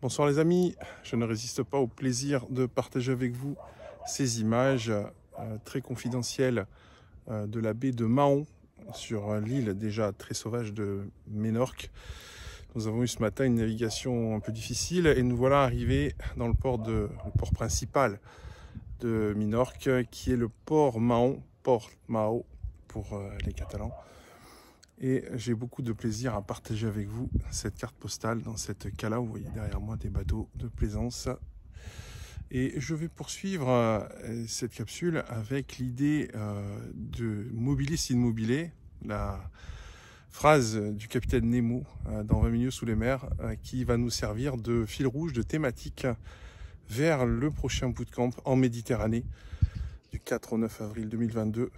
Bonsoir les amis, je ne résiste pas au plaisir de partager avec vous ces images très confidentielles de la baie de Mahon sur l'île déjà très sauvage de Ménorque. Nous avons eu ce matin une navigation un peu difficile et nous voilà arrivés dans le port principal de Minorque qui est le port Mahon, Port Mahon pour les Catalans. Et j'ai beaucoup de plaisir à partager avec vous cette carte postale dans cette cala. Vous voyez derrière moi des bateaux de plaisance. Et je vais poursuivre cette capsule avec l'idée de mobilis in mobile, la phrase du capitaine Nemo dans 20 milieux sous les mers, qui va nous servir de fil rouge, de thématique vers le prochain bootcamp en Méditerranée du 4 au 9 avril 2022.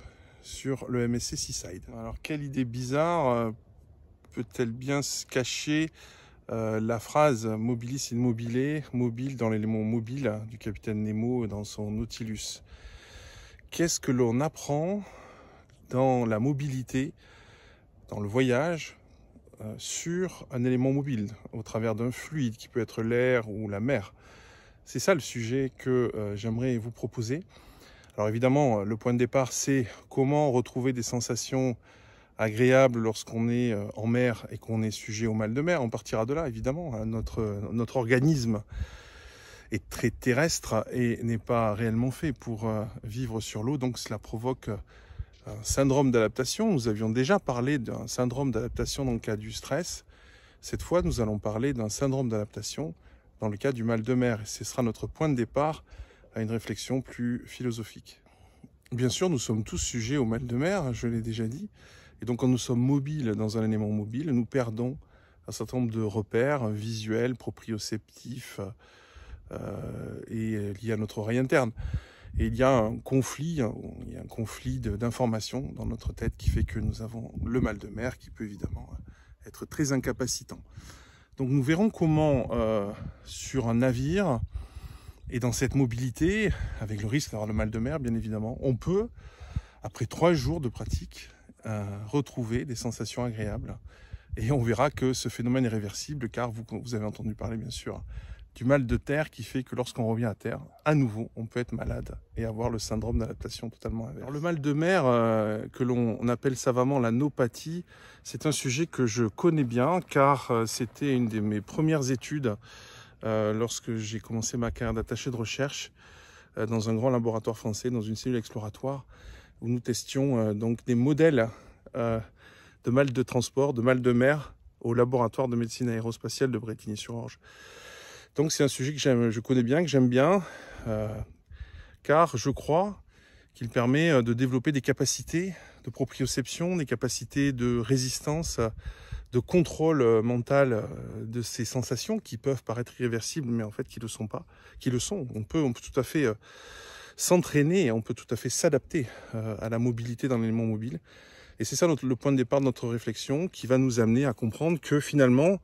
Sur le MSC Seaside. Alors quelle idée bizarre peut-elle bien se cacher la phrase mobilis in mobile, mobile dans l'élément mobile du capitaine Nemo dans son Nautilus. Qu'est-ce que l'on apprend dans la mobilité, dans le voyage, sur un élément mobile, au travers d'un fluide qui peut être l'air ou la mer? C'est ça le sujet que j'aimerais vous proposer. Alors évidemment, le point de départ, c'est comment retrouver des sensations agréables lorsqu'on est en mer et qu'on est sujet au mal de mer. On partira de là, évidemment. Notre organisme est très terrestre et n'est pas réellement fait pour vivre sur l'eau. Donc cela provoque un syndrome d'adaptation. Nous avions déjà parlé d'un syndrome d'adaptation dans le cas du stress. Cette fois, nous allons parler d'un syndrome d'adaptation dans le cas du mal de mer. Et ce sera notre point de départ à une réflexion plus philosophique. Bien sûr, nous sommes tous sujets au mal de mer, je l'ai déjà dit. Et donc, quand nous sommes mobiles dans un élément mobile, nous perdons un certain nombre de repères visuels, proprioceptifs et liés à notre oreille interne. Et il y a un conflit d'informations dans notre tête qui fait que nous avons le mal de mer qui peut évidemment être très incapacitant. Donc, nous verrons comment, sur un navire, et dans cette mobilité, avec le risque d'avoir le mal de mer, bien évidemment, on peut, après 3 jours de pratique, retrouver des sensations agréables. Et on verra que ce phénomène est réversible, car vous avez entendu parler, bien sûr, du mal de terre qui fait que lorsqu'on revient à terre, à nouveau, on peut être malade et avoir le syndrome d'adaptation totalement inverse. Alors, le mal de mer, que l'on appelle savamment la naupathie, c'est un sujet que je connais bien, car c'était une de mes premières études lorsque j'ai commencé ma carrière d'attaché de recherche dans un grand laboratoire français, dans une cellule exploratoire, où nous testions donc des modèles de mal de transport, de mal de mer, au laboratoire de médecine aérospatiale de Brétigny-sur-Orge. Donc c'est un sujet que je connais bien, que j'aime bien, car je crois qu'il permet de développer des capacités de proprioception, des capacités de résistance, de contrôle mental de ces sensations qui peuvent paraître irréversibles, mais en fait qui ne le sont pas, qui le sont. On peut tout à fait s'entraîner, on peut tout à fait s'adapter à la mobilité dans l'élément mobile. Et c'est ça le point de départ de notre réflexion qui va nous amener à comprendre que finalement,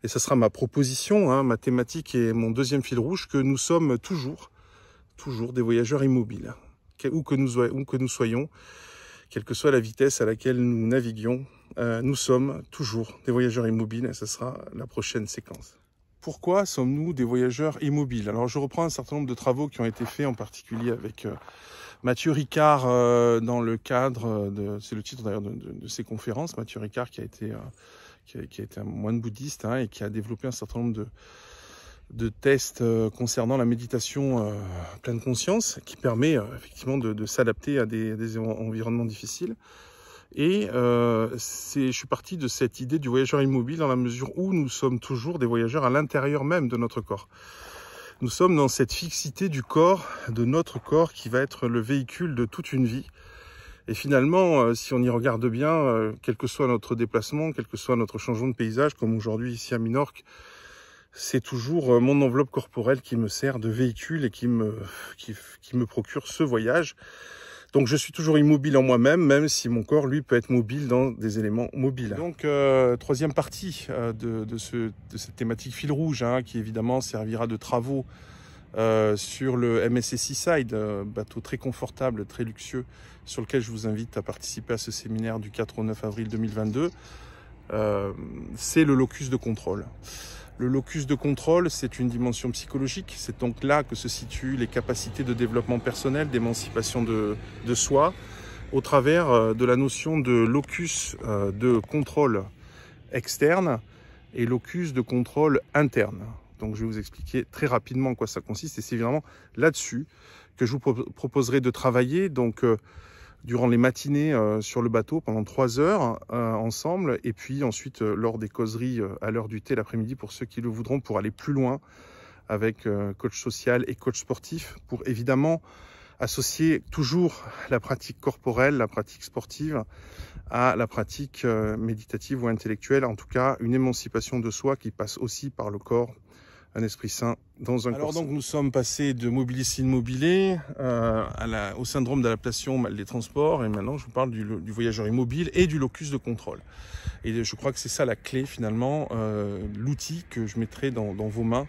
et ce sera ma proposition, ma thématique et mon deuxième fil rouge, que nous sommes toujours des voyageurs immobiles, où que nous soyons, quelle que soit la vitesse à laquelle nous naviguons, nous sommes toujours des voyageurs immobiles et ce sera la prochaine séquence. Pourquoi sommes-nous des voyageurs immobiles? Alors je reprends un certain nombre de travaux qui ont été faits, en particulier avec Mathieu Ricard dans le cadre c'est le titre d'ailleurs de ses conférences, Mathieu Ricard qui a été un moine bouddhiste et qui a développé un certain nombre de tests concernant la méditation pleine conscience qui permet effectivement de s'adapter à des environnements difficiles. Et je suis parti de cette idée du voyageur immobile dans la mesure où nous sommes toujours des voyageurs à l'intérieur même de notre corps. Nous sommes dans cette fixité du corps, de notre corps qui va être le véhicule de toute une vie. Et finalement, si on y regarde bien, quel que soit notre déplacement, quel que soit notre changement de paysage, comme aujourd'hui ici à Minorque, c'est toujours mon enveloppe corporelle qui me sert de véhicule et qui me procure ce voyage. Donc je suis toujours immobile en moi-même, même si mon corps, lui, peut être mobile dans des éléments mobiles. Donc troisième partie de cette thématique fil rouge, qui évidemment servira de travaux sur le MSC Seaside, bateau très confortable, très luxueux, sur lequel je vous invite à participer à ce séminaire du 4 au 9 avril 2022. C'est le locus de contrôle. Le locus de contrôle, c'est une dimension psychologique. C'est donc là que se situent les capacités de développement personnel, d'émancipation de soi, au travers de la notion de locus de contrôle externe et locus de contrôle interne. Donc je vais vous expliquer très rapidement en quoi ça consiste, et c'est évidemment là-dessus que je vous proposerai de travailler donc durant les matinées sur le bateau pendant 3 heures ensemble, et puis ensuite lors des causeries à l'heure du thé l'après-midi pour ceux qui le voudront, pour aller plus loin avec coach social et coach sportif, pour évidemment associer toujours la pratique corporelle, la pratique sportive à la pratique méditative ou intellectuelle, en tout cas une émancipation de soi qui passe aussi par le corps, un esprit sain dans un corps sain. Alors donc nous sommes passés de mobilier immobilé au syndrome d'adaptation mal des transports, et maintenant je vous parle du voyageur immobile et du locus de contrôle. Et je crois que c'est ça la clé finalement, l'outil que je mettrai dans vos mains.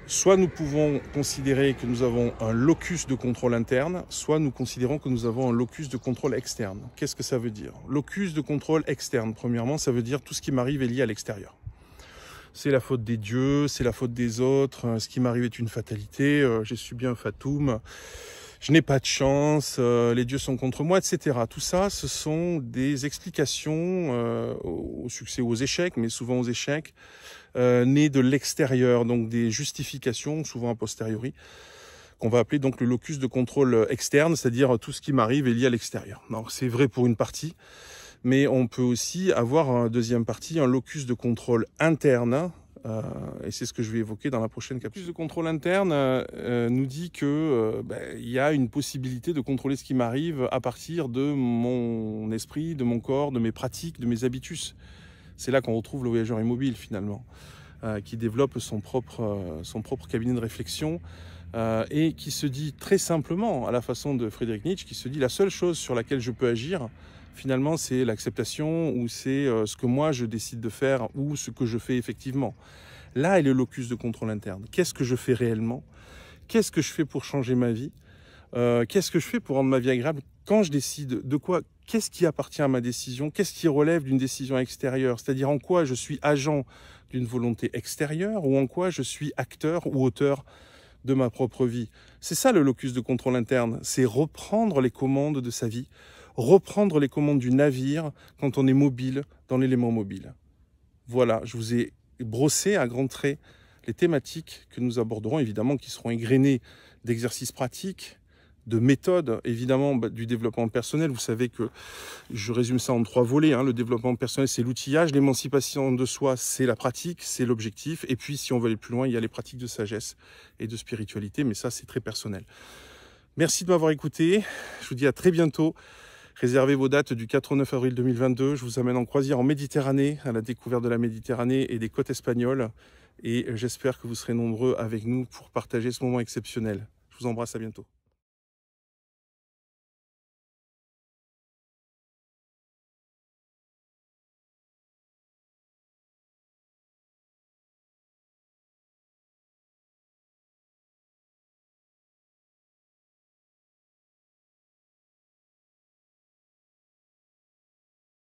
Soit nous pouvons considérer que nous avons un locus de contrôle interne, soit nous considérons que nous avons un locus de contrôle externe. Qu'est-ce que ça veut dire? Locus de contrôle externe, premièrement, ça veut dire tout ce qui m'arrive est lié à l'extérieur. C'est la faute des dieux, c'est la faute des autres, ce qui m'arrive est une fatalité, j'ai subi un fatum, je n'ai pas de chance, les dieux sont contre moi, etc. Tout ça, ce sont des explications au succès ou aux échecs, mais souvent aux échecs, nées de l'extérieur, donc des justifications, souvent a posteriori, qu'on va appeler donc le locus de contrôle externe, c'est-à-dire tout ce qui m'arrive est lié à l'extérieur. Donc c'est vrai pour une partie, mais on peut aussi avoir en deuxième partie un locus de contrôle interne, et c'est ce que je vais évoquer dans la prochaine capsule. Le locus de contrôle interne nous dit que il y a une possibilité de contrôler ce qui m'arrive à partir de mon esprit, de mon corps, de mes pratiques, de mes habitus. C'est là qu'on retrouve le voyageur immobile finalement, qui développe son propre cabinet de réflexion et qui se dit très simplement, à la façon de Friedrich Nietzsche, qui se dit la seule chose sur laquelle je peux agir, finalement, c'est l'acceptation, ou c'est ce que moi je décide de faire, ou ce que je fais effectivement. Là est le locus de contrôle interne. Qu'est-ce que je fais réellement? Qu'est-ce que je fais pour changer ma vie? Qu'est-ce que je fais pour rendre ma vie agréable? Quand je décide de quoi? Qu'est-ce qui appartient à ma décision? Qu'est-ce qui relève d'une décision extérieure? C'est-à-dire en quoi je suis agent d'une volonté extérieure, ou en quoi je suis acteur ou auteur de ma propre vie? C'est ça le locus de contrôle interne, c'est reprendre les commandes de sa vie, reprendre les commandes du navire quand on est mobile dans l'élément mobile. Voilà, je vous ai brossé à grands traits les thématiques que nous aborderons, évidemment, qui seront égrenées d'exercices pratiques, de méthodes, évidemment, du développement personnel. Vous savez que je résume ça en 3 volets. Le développement personnel, c'est l'outillage. L'émancipation de soi, c'est la pratique, c'est l'objectif. Et puis, si on veut aller plus loin, il y a les pratiques de sagesse et de spiritualité. Mais ça, c'est très personnel. Merci de m'avoir écouté. Je vous dis à très bientôt. Réservez vos dates du 4 au 9 avril 2022. Je vous amène en croisière en Méditerranée, à la découverte de la Méditerranée et des côtes espagnoles. Et j'espère que vous serez nombreux avec nous pour partager ce moment exceptionnel. Je vous embrasse, à bientôt.